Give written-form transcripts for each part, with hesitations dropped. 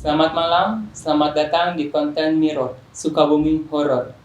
Selamat malam, selamat datang di konten Mirror, Sukabumi Horor.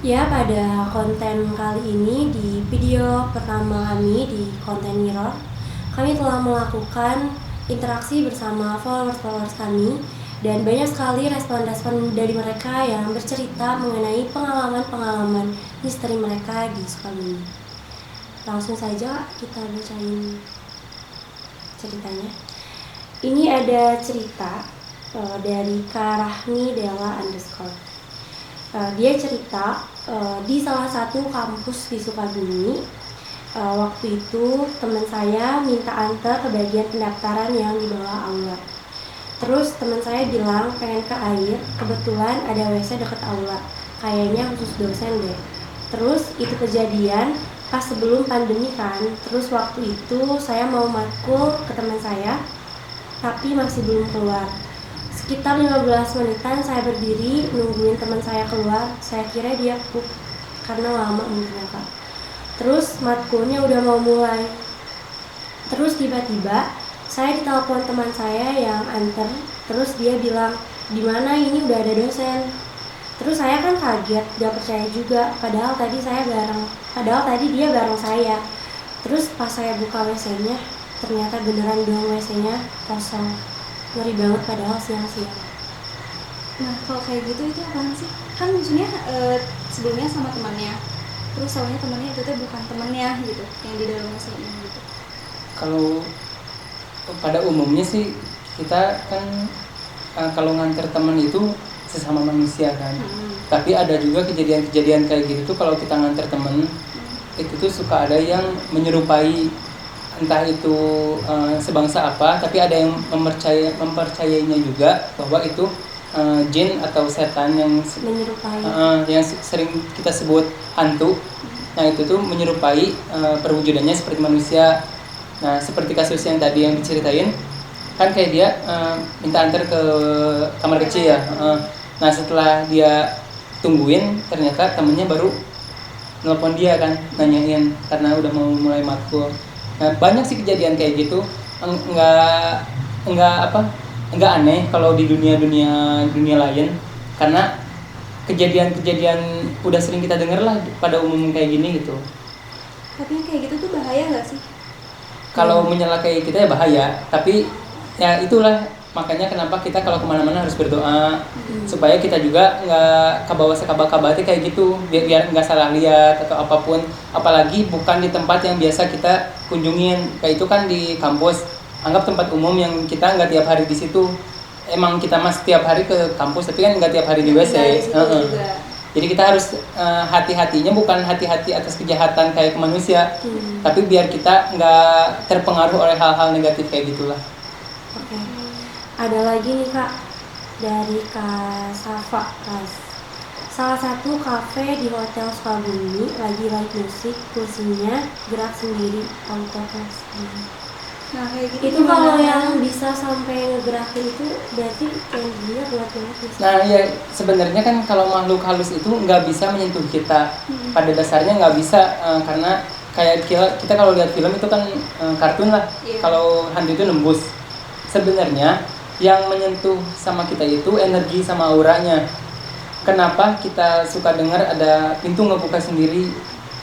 Ya, pada konten kali ini di video pertama kami di konten Mirror, kami telah melakukan interaksi bersama followers kami dan banyak sekali respon-respon dari mereka yang bercerita mengenai pengalaman-pengalaman misteri mereka di Sukabumi. Langsung saja kita bacain ceritanya. Ini ada cerita dari Karahmi Della _ dia cerita di salah satu kampus di Sukabumi. Waktu itu teman saya minta antar ke bagian pendaftaran yang di bawah aula. Terus teman saya bilang pengen ke air, kebetulan ada WC deket aula, kayaknya khusus dosen deh. Terus itu kejadian pas sebelum pandemi kan. Terus waktu itu saya mau matkul ke teman saya, tapi masih belum keluar. Sekitar 15 menitan saya berdiri nungguin teman saya keluar. Saya kira dia pup karena lama mungkin Kak. Terus matkulnya udah mau mulai. Terus tiba-tiba saya ditelepon teman saya yang anter. Terus dia bilang, "Di mana ini udah ada dosen." Terus saya kan kaget, gak percaya juga. Padahal tadi dia bareng saya. Terus pas saya buka WC-nya, ternyata beneran dong WC-nya kosong. Ngeri banget padahal siang-siang. Nah, kalau kayak gitu itu apaan sih? Kan maksudnya sebelumnya sama temannya, terus soalnya temannya itu tuh bukan temannya gitu, yang di dalam mesin ini gitu. Kalau pada umumnya sih kita kan kalau nganter teman itu sesama manusia kan. Tapi ada juga kejadian-kejadian kayak gitu tuh kalau kita nganter teman itu tuh suka ada yang menyerupai, entah itu sebangsa apa, tapi ada yang mempercayainya juga bahwa itu jin atau setan yang Menyerupai. Yang sering kita sebut hantu. Nah itu tuh menyerupai perwujudannya seperti manusia. Nah seperti kasus yang tadi yang diceritain kan kayak dia minta antar ke kamar kecil ya. Nah setelah dia tungguin ternyata temennya baru nelpon dia kan, nanyain karena udah mau mulai matkul. Nah banyak sih kejadian kayak gitu. Enggak aneh kalau di dunia lain, karena kejadian-kejadian udah sering kita dengar lah pada umum kayak gini gitu. Tapi yang kayak gitu tuh bahaya nggak sih? Kalau menyalakai kita ya bahaya, tapi ya itulah makanya kenapa kita kalau kemana-mana harus berdoa supaya kita juga nggak kebawa sekaba-kabati kayak gitu, biar nggak salah lihat atau apapun, apalagi bukan di tempat yang biasa kita kunjungin. Kayak itu kan di kampus, anggap tempat umum yang kita nggak tiap hari di situ. Emang kita mas tiap hari ke kampus tapi kan nggak tiap hari di WC. Jadi kita harus hati-hatinya, bukan hati-hati atas kejahatan kayak ke manusia, tapi biar kita nggak terpengaruh oleh hal-hal negatif kayak gitulah. Oke. Ada lagi nih Kak, dari Kak Safa. Salah satu kafe di Hotel Sukabumi lagi live musik, kursinya gerak sendiri, auto sendiri. Nah kayak gitu Itu kalau yang bisa sampai ngegerakin itu berarti energinya kuat banget ya. Nah ya sebenarnya kan kalau makhluk halus itu nggak bisa menyentuh kita. Pada dasarnya nggak bisa, karena kayak kita kalau lihat film itu kan kartun lah. Kalau hantu itu nembus. Sebenarnya yang menyentuh sama kita itu energi sama auranya. Kenapa kita suka dengar ada pintu ngebuka sendiri,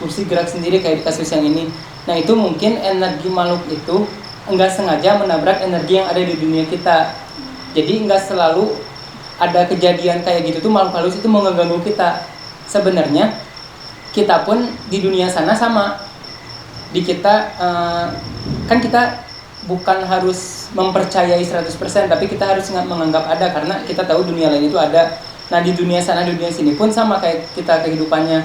kursi gerak sendiri kayak di kasus yang ini. Nah itu mungkin energi makhluk itu enggak sengaja menabrak energi yang ada di dunia kita. Jadi enggak selalu ada kejadian kayak gitu tuh makhluk halus itu mau ngeganggu kita. Sebenarnya kita pun di dunia sana sama. Di kita kan kita bukan harus mempercayai 100%, tapi kita harus menganggap ada, karena kita tahu dunia lain itu ada. Nah di dunia sana dunia sini pun sama kayak kita kehidupannya,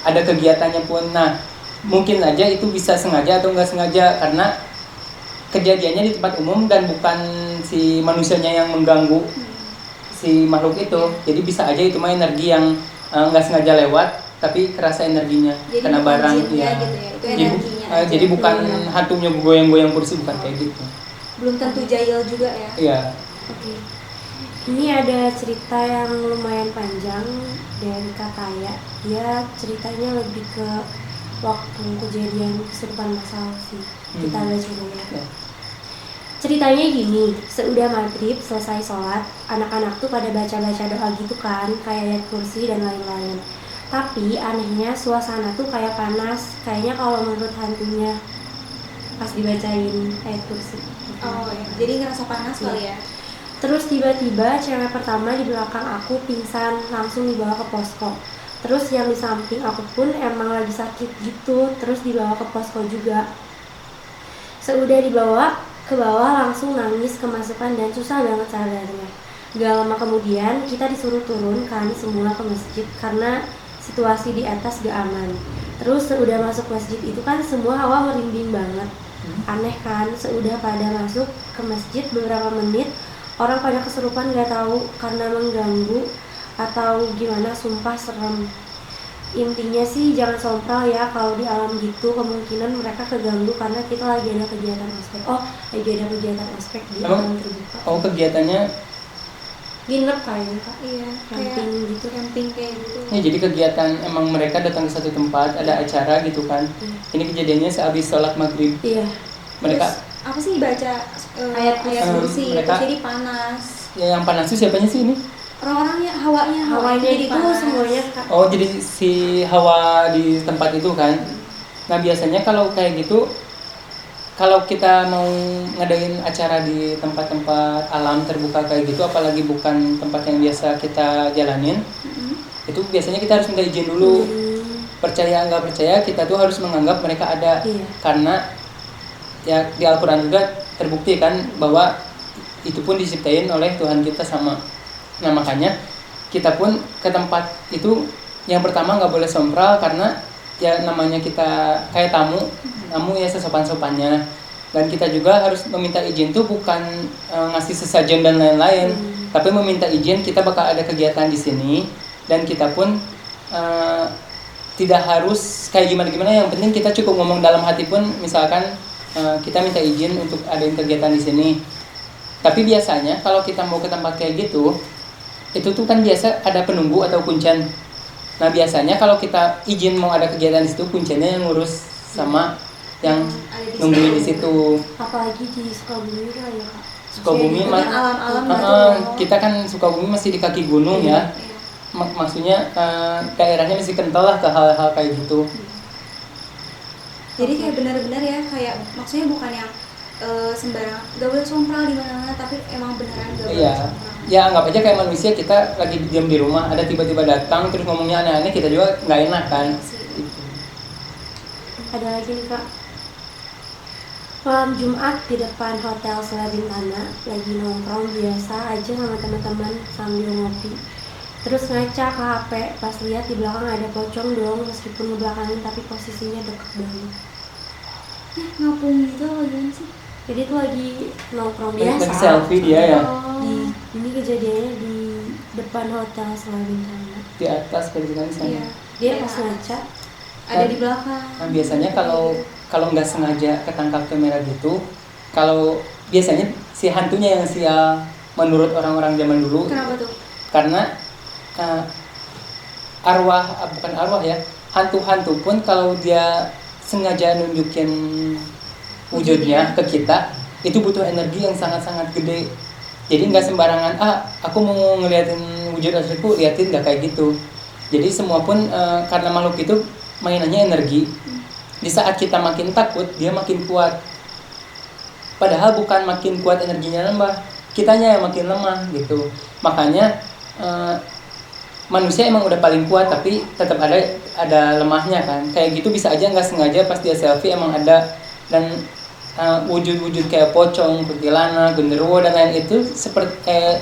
ada kegiatannya pun. Nah mungkin aja itu bisa sengaja atau nggak sengaja, karena kejadiannya di tempat umum dan bukan si manusianya yang mengganggu si makhluk itu. Jadi bisa aja itu mah energi yang nggak sengaja lewat, tapi kerasa energinya Jadi kena barang ya. ya. Gitu ya. Itu energinya aja. Jadi bukan hantunya goyang-goyang kursi, bukan kayak gitu. Belum tentu jahil juga ya. Iya. Oke. Ini ada cerita yang lumayan panjang dari Kak Taya. Dia ceritanya lebih ke waktu kejadian kesurupan masal sih. Kita baca dulu ya. Ceritanya gini, seudah maghrib selesai sholat, anak-anak tuh pada baca-baca doa gitu kan, kayak ayat kursi dan lain-lain. Tapi anehnya suasana tuh kayak panas, kayaknya kalau menurut hantunya pas dibacain ayat kursi. Oh ya, jadi ngerasa panas kali ya. Terus tiba-tiba cewek pertama di belakang aku pingsan, langsung dibawa ke posko. Terus yang di samping aku pun emang lagi sakit gitu, terus dibawa ke posko juga. Seudah dibawa ke bawah langsung nangis kemasukan dan susah banget sadarnya. Gak lama kemudian kita disuruh turun kan semua ke masjid karena situasi di atas gak aman. Terus seudah masuk masjid itu kan semua hawa merinding banget. Aneh kan, seudah pada masuk ke masjid beberapa menit orang pada kesurupan gak tahu karena mengganggu atau gimana, sumpah serem. Intinya sih jangan sompral ya kalau di alam gitu, kemungkinan mereka keganggu karena kita lagi ada kegiatan ospek. Lagi ada kegiatan ospek di alam terbuka. Kegiatannya nginep kayaknya Kak. Iya, Camping gitu. Camping kayak gitu. ya, jadi kegiatan emang mereka datang ke satu tempat, ada acara gitu kan. Ini kejadiannya sehabis sholat maghrib. Iya. Mereka Terus, apa sih baca ayat kursi gitu, mereka- jadi panas. ya, yang panas itu siapanya sih ini? Orang-orangnya hawanya Hawanya jadi itu panas. semuanya Kak. Jadi si hawa di tempat itu kan. Nah biasanya kalau kayak gitu, kalau kita mau ngadain acara di tempat-tempat alam terbuka kayak gitu, apalagi bukan tempat yang biasa kita jalanin, itu biasanya kita harus minta izin dulu. Percaya nggak percaya, kita tuh harus menganggap mereka ada. Iya. Karena ya di Al-Quran juga terbukti kan bahwa itu pun diciptain oleh Tuhan kita sama. Nah makanya kita pun ke tempat itu yang pertama nggak boleh sompral, karena ya namanya kita kayak tamu ya sesopan-sopannya. Dan kita juga harus meminta izin tuh bukan ngasih sesajen dan lain-lain, tapi meminta izin kita bakal ada kegiatan di sini, dan kita pun tidak harus kayak gimana-gimana, yang penting kita cukup ngomong dalam hati pun, misalkan kita minta izin untuk adain kegiatan di sini. Tapi biasanya kalau kita mau ke tempat kayak gitu, itu tuh kan biasa ada penunggu atau kuncen. Nah biasanya kalau kita izin mau ada kegiatan di situ, kuncennya yang ngurus sama yang nungguin di situ. Apalagi di Sukabumi kan ya Kak. Sukabumi Maksudnya mah di alam-alam kita kan Sukabumi masih di kaki gunung ya. Maksudnya daerahnya masih kental lah ke hal-hal kayak gitu. Jadi kayak benar-benar ya, kayak maksudnya bukan yang sembarang gak boleh sompral di mana-mana, tapi emang beneran gak boleh Iya. sompral. Ya anggap aja kayak manusia, kita lagi diam di rumah, ada tiba-tiba datang terus ngomongnya aneh-aneh, kita juga nggak enak kan. Gitu. Ada lagi nih Kak. Malam Jumat di depan Hotel Sela Bintana, lagi nongkrong biasa aja sama teman-teman sambil ngopi. Terus ngaca ke HP, pas lihat di belakang ada pocong dong, meskipun ngebelakangin tapi posisinya deket banget. Ngapung gitu apa gimana sih? Jadi itu lagi nongkrong biasa. Lagi selfie dia ya, Ini kejadiannya di depan Hotel Sela Bintana. di atas kayak gitu kan sana. Iya. Dia pas ngaca, Ada di belakang. Nah biasanya kalau nggak sengaja ketangkap kamera gitu, kalau biasanya si hantunya yang sial menurut orang-orang zaman dulu. Kenapa tuh? Karena bukan arwah ya, hantu-hantu pun kalau dia sengaja nunjukin wujudnya ke kita, itu butuh energi yang sangat-sangat gede. Jadi nggak sembarangan, aku mau ngeliatin wujud asliku, liatin, nggak kayak gitu. Jadi semua pun karena makhluk itu mainannya energi. Di saat kita makin takut, dia makin kuat. Padahal bukan makin kuat energinya nambah, kitanya yang makin lemah gitu. Makanya manusia emang udah paling kuat, tapi tetap ada lemahnya kan. Kayak gitu bisa aja nggak sengaja pas dia selfie emang ada. Dan wujud-wujud kayak pocong, kuntilanak, genderuwo dan lain itu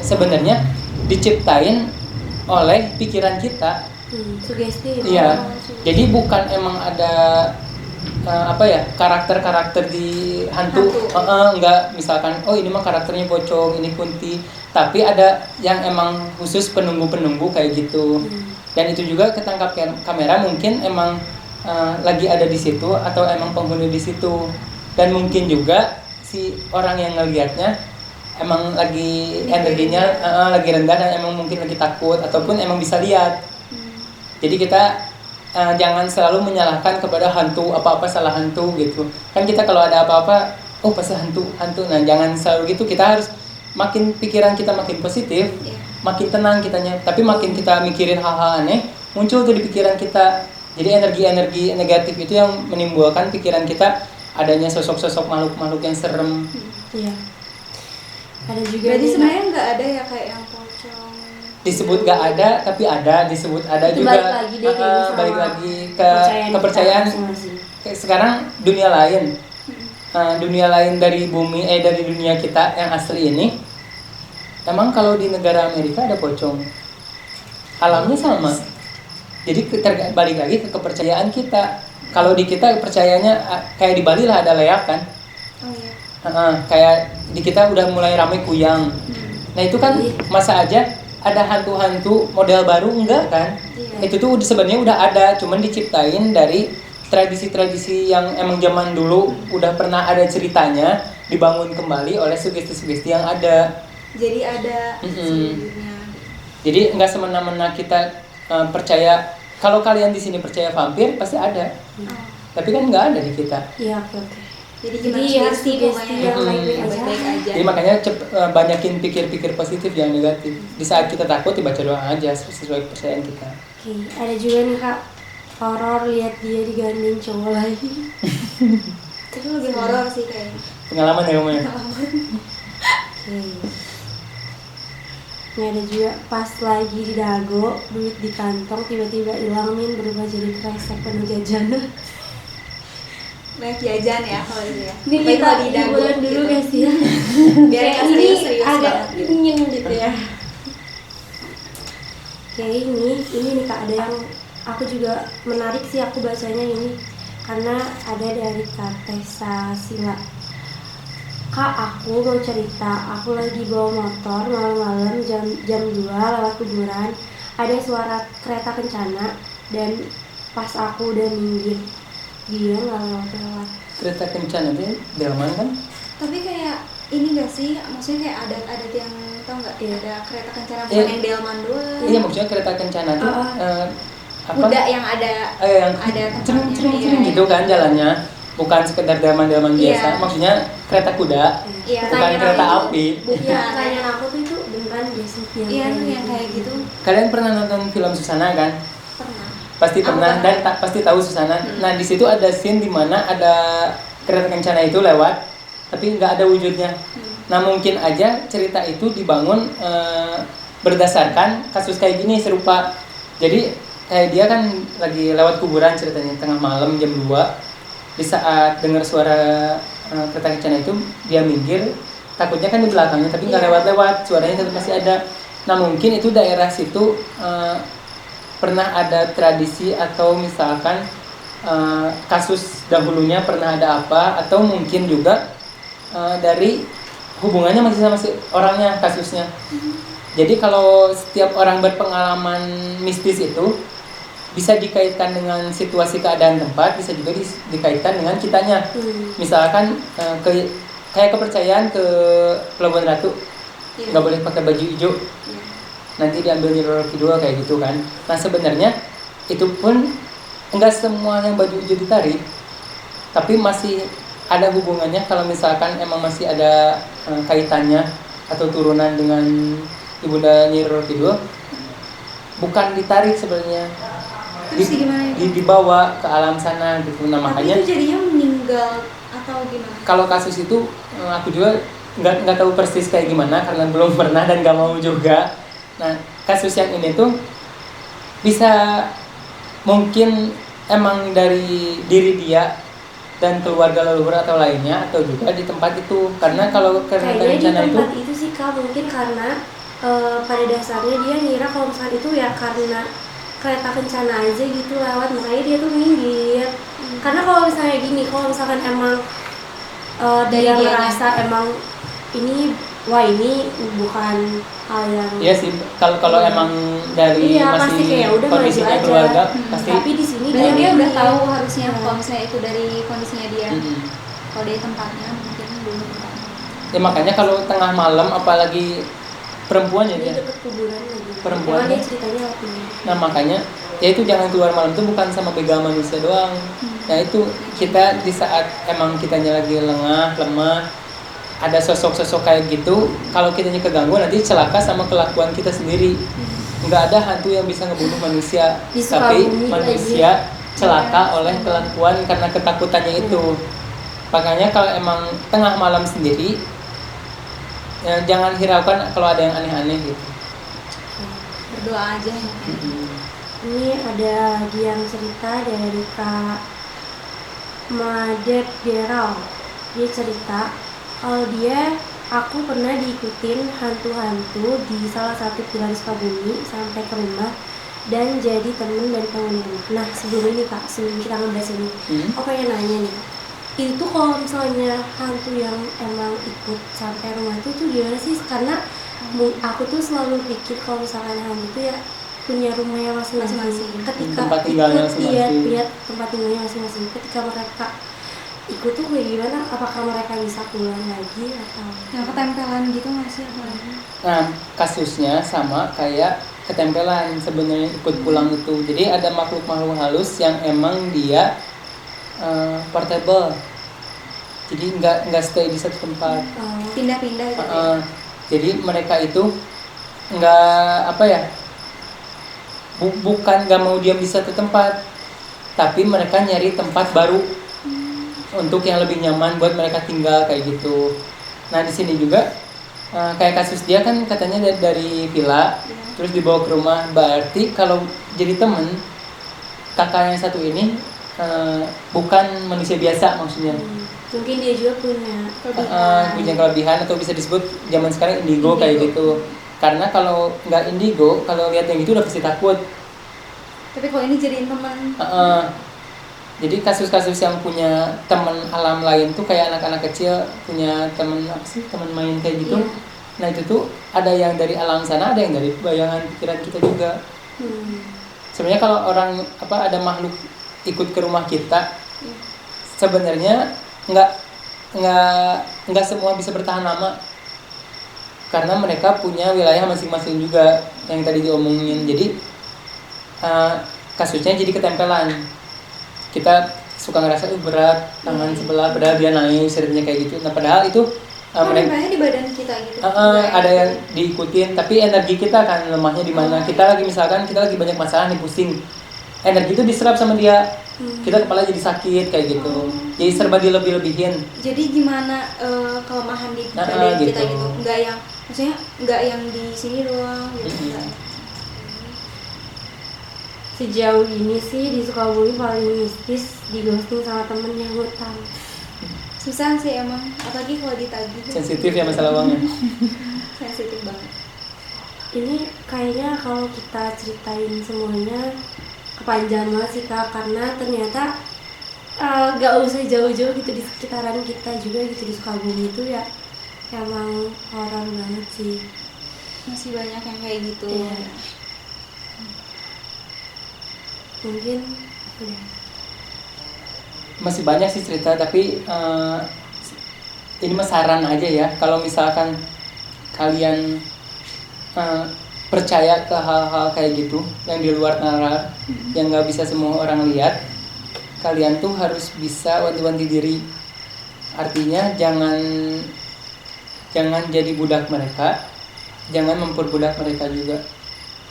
sebenarnya diciptain oleh pikiran kita. Sugesti. Iya. Jadi bukan emang ada karakter-karakter di hantu. Enggak misalkan ini mah karakternya pocong, ini kunti, tapi ada yang emang khusus penunggu-penunggu kayak gitu. Dan itu juga ketangkap kamera mungkin emang lagi ada di situ atau emang penghuni di situ. Dan mungkin juga si orang yang ngelihatnya emang lagi energinya lagi rendah dan emang mungkin lagi takut ataupun emang bisa lihat. Jadi kita jangan selalu menyalahkan kepada hantu, apa-apa salah hantu gitu. Kan kita kalau ada apa-apa, pasti hantu. Nah, jangan selalu gitu. Kita harus makin pikiran kita makin positif, makin tenang kitanya. Tapi makin kita mikirin hal-hal aneh, muncul tuh di pikiran kita. Jadi energi-energi negatif itu yang menimbulkan pikiran kita adanya sosok-sosok makhluk-makhluk yang serem. Iya. Ada juga. Berarti sebenarnya nggak ada ya kayak yang pocong. Disebut nggak ada, tapi ada. Disebut ada itu juga. Balik lagi ke kepercayaan. Sekarang dunia lain, dunia lain dari bumi, dari dunia kita yang asli ini. Emang kalau di negara Amerika ada pocong, alamnya sama. Jadi balik lagi ke kepercayaan kita. Kalau di kita percayanya kayak di Bali lah ada leak kan. Kayak di kita udah mulai ramai kuyang. Nah itu kan masa aja ada hantu-hantu model baru enggak kan? Itu tuh sebenarnya udah ada, cuman diciptain dari tradisi-tradisi yang emang zaman dulu udah pernah ada ceritanya, dibangun kembali oleh sugesti-sugesti yang ada. Jadi ada sebelumnya. Jadi enggak semena-mena kita percaya. Kalau kalian di sini percaya vampir pasti ada. Tapi kan nggak ada di kita. Iya, oke. Jadi gimana sugesti yang baik-baik aja. Jadi makanya banyakin pikir-pikir positif jangan negatif. Di saat kita takut dibaca doa aja sesuai kepercayaan kita. Oke, ada juga nih Kak, horor lihat dia digandeng cowok lagi. Itu lebih horor sih kayaknya. Pengalaman ya kamu ya. Oke. Ini ada juga pas lagi di dago, duit di kantong tiba-tiba hilang min berubah jadi kresek penuh jajanan. Banyak jajan ya kalau itu ya. Ini kita hiburan dulu gitu. guys ya. Biar Kayak nggak ini serius-serius agak banget gitu. dingin gitu ya. Kayak ini nih Kak, ada yang aku juga menarik sih aku bacanya ini karena ada dari Kak Tessa Sila. Kak, aku mau cerita, aku lagi bawa motor malam-malam jam 2 lewat kuburan, ada suara kereta kencana dan pas aku udah minggir dia nggak lewat. Kereta kencana itu delman kan? Tapi kayak ini nggak sih, maksudnya kayak adat-adat yang tau nggak? Ya ada kereta kencana bukan yang delman doang. Iya maksudnya kereta kencana tuh kuda yang ada ada cering gitu kan jalannya. Bukan sekedar delman-delman biasa, maksudnya kereta kuda, bukan kereta api. Pertanyaan aku tuh itu beneran biasa yang kayak gitu. Kalian pernah nonton film Susana kan? Pernah. Pasti pernah dan pasti tahu Susana. Nah di situ ada scene di mana ada kereta kencana itu lewat, tapi nggak ada wujudnya. Nah mungkin aja cerita itu dibangun berdasarkan kasus kayak gini serupa. Jadi kayak dia kan lagi lewat kuburan ceritanya tengah malam jam 2. Di saat dengar suara kereta kencana itu dia minggir, takutnya kan di belakangnya tapi nggak lewat-lewat, suaranya tetap masih ada. Nah mungkin itu daerah situ pernah ada tradisi atau misalkan kasus dahulunya pernah ada apa, atau mungkin juga dari hubungannya masih sama si orangnya kasusnya. Jadi kalau setiap orang berpengalaman mistis itu bisa dikaitkan dengan situasi keadaan tempat, bisa juga dikaitkan dengan kitanya. Misalkan kayak kepercayaan ke Pelabuhan Ratu, nggak boleh pakai baju hijau, nanti diambil Nyi Roro Kidul kayak gitu kan. Nah sebenarnya itu pun enggak semua yang baju hijau ditarik, tapi masih ada hubungannya kalau misalkan emang masih ada kaitannya atau turunan dengan Ibunda Nyi Roro Kidul, bukan ditarik sebenarnya. Dibawa ke alam sana gitu. Nah makanya itu jadinya meninggal atau gimana? Kalau kasus itu aku juga nggak tahu persis kayak gimana karena belum pernah dan nggak mau juga. Nah kasus yang ini tuh bisa mungkin emang dari diri dia dan keluarga leluhur atau lainnya, atau juga di tempat itu. Karena kalau kereta Kayaknya di kencana itu tempat itu sih Kak, mungkin karena pada dasarnya dia ngira kalau misalnya itu ya karena kereta kencana aja gitu lewat, makanya dia tuh minggir. Karena kalau misalnya gini, kalau misalkan emang Dari dia dianya. ngerasa emang ini wah ini bukan hal yang ya sih, kalau Iya. emang dari Iya, pasti masih kayak udah maju kondisinya aja. keluarga pasti. Tapi di sini Berarti dia udah minggir. tahu harusnya Iya. kalau misalnya itu dari kondisinya dia. Mm-mm. Kalau dari tempatnya mungkin belum tahu. Ya makanya kalau tengah malam apalagi perempuan ya Ini dia. deket kuburan lagi. Perempuan Emang dia ya? ceritanya apa? Nah makanya ya itu jangan keluar malam tuh bukan sama begal manusia doang. Nah itu kita di saat emang kitanya lagi lengah, lemah, ada sosok-sosok kayak gitu, kalau kitanya keganggu nanti celaka sama kelakuan kita sendiri. Nggak ada hantu yang bisa ngebunuh manusia, Di tapi Sukabumi manusia celaka oleh kelakuan karena ketakutannya itu. Makanya kalau emang tengah malam sendiri, ya jangan hiraukan kalau ada yang aneh-aneh gitu. Berdoa aja ya. Ini ada lagi yang cerita dari Kak Madet Gerald. Dia cerita kalau aku pernah diikutin hantu-hantu di salah satu villa di Sukabumi sampai ke rumah dan jadi temen dan penghuni rumah. Nah sebelum ini Kak, sebelum kita ngebahas ini, aku pengen nanya nih, itu kalau misalnya hantu yang emang ikut sampai rumah itu tuh gimana sih? Karena aku tuh selalu pikir kalau misalkan hantu itu ya punya rumahnya masing-masing. Ketika Tempat tinggalnya ikut, iya, masing-masing. lihat tempat tinggalnya masing-masing. Ketika mereka ikut tuh kayak gimana? Apakah mereka bisa pulang lagi atau? Yang ketempelan gitu nggak sih apalagi? Nah, kasusnya sama kayak ketempelan sebenarnya ikut pulang itu. Jadi ada makhluk-makhluk halus yang emang dia portable. Jadi nggak stay di satu tempat. Pindah-pindah gitu. Jadi mereka itu nggak apa ya? Bukan nggak mau diam di satu tempat, tapi mereka nyari tempat baru untuk yang lebih nyaman buat mereka tinggal kayak gitu. Nah di sini juga kayak kasus dia kan katanya dari villa, terus dibawa ke rumah. Berarti kalau jadi temen kakak yang satu ini bukan manusia biasa maksudnya. Mungkin dia juga punya Punya kelebihan atau bisa disebut zaman sekarang indigo kayak gitu. Karena kalau nggak indigo, kalau lihat yang gitu udah pasti takut. Tapi kalau ini jadiin teman. Jadi kasus-kasus yang punya teman alam lain tuh kayak anak-anak kecil punya teman apa sih, teman main kayak gitu. Iya. Nah itu tuh ada yang dari alam sana, ada yang dari bayangan pikiran kita juga. Sebenarnya kalau orang ada makhluk ikut ke rumah kita, sebenarnya nggak semua bisa bertahan lama. Karena mereka punya wilayah masing-masing juga yang tadi diomongin. Jadi kasusnya jadi ketempelan. Kita suka ngerasa berat tangan sebelah, padahal dia naik ceritanya kayak gitu. Nah padahal itu mereka Nempelnya di badan kita gitu. ada yang diikutin, tapi energi kita kan lemahnya di mana. Kita lagi misalkan kita lagi banyak masalah nih, pusing, energi itu diserap sama dia. Kita kepala jadi sakit kayak gitu. Jadi serba dilebih-lebihin. Jadi gimana kelemahan di badan kita gitu. gitu? Enggak yang maksudnya enggak yang di sini doang gitu. Enggak. Sejauh ini sih di Sukabumi paling mistis di ghosting sama temen yang hutang. Susah sih emang, apalagi kalau ditagih. Sensitif ya masalah uangnya. Sensitif banget. Ini kayaknya kalau kita ceritain semuanya kepanjangan banget sih Kak, karena ternyata gak usah jauh-jauh gitu di sekitaran kita juga gitu di Sukabumi itu ya emang horor banget sih. Masih banyak yang kayak gitu. Iya. Mungkin udah. Masih banyak sih cerita, tapi ini mah saran aja ya. Kalau misalkan kalian percaya ke hal-hal kayak gitu yang di luar nalar, yang nggak bisa semua orang lihat, kalian tuh harus bisa wanti-wanti diri. Artinya jangan jadi budak mereka, jangan memperbudak mereka juga.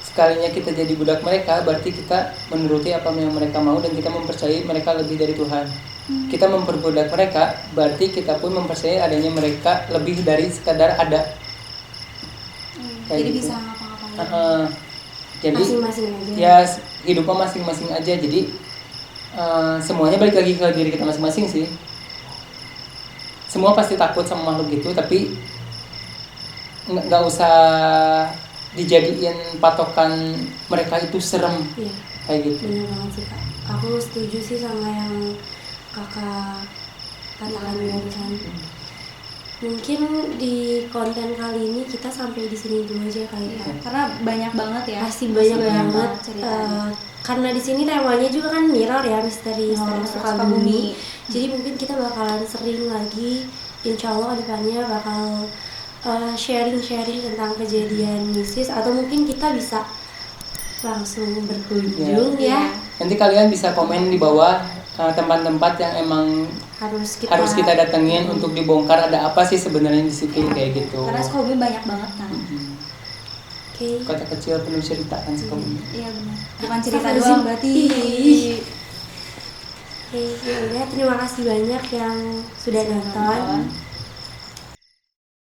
Sekalinya kita jadi budak mereka, berarti kita menuruti apa yang mereka mau dan kita mempercayai mereka lebih dari Tuhan. Kita memperbudak mereka, berarti kita pun mempercayai adanya mereka lebih dari sekadar ada. Jadi gitu. bisa ngapa-ngapain. Jadi Masing-masing aja. ya hidupnya masing-masing aja. Jadi semuanya balik lagi ke diri kita masing-masing sih. Semua pasti takut sama makhluk gitu, tapi nggak usah dijadiin patokan mereka itu serem. Iya. Kayak gitu. Bener banget sih Kak. Aku setuju sih sama yang Kakak katakan barusan. Mungkin di konten kali ini kita sampai di sini dulu aja kali ya. Karena banyak banget ya. Pasti banyak banget ceritanya. karena di sini temanya juga kan mirror ya, misteri Sukabumi. Jadi mungkin kita bakalan sering lagi, insya Allah kedepannya bakal sharing-sharing tentang kejadian mistis, atau mungkin kita bisa langsung berkunjung ya. Nanti kalian bisa komen di bawah tempat-tempat yang emang harus kita datengin untuk dibongkar ada apa sih sebenarnya di situ, kayak gitu. Karena Sukabumi banyak banget kan. Oke. Kota kecil penuh cerita kan Sukabumi. Iya benar. Bukan cerita doang berarti. Oke, ya udah, terima kasih banyak yang sudah nonton.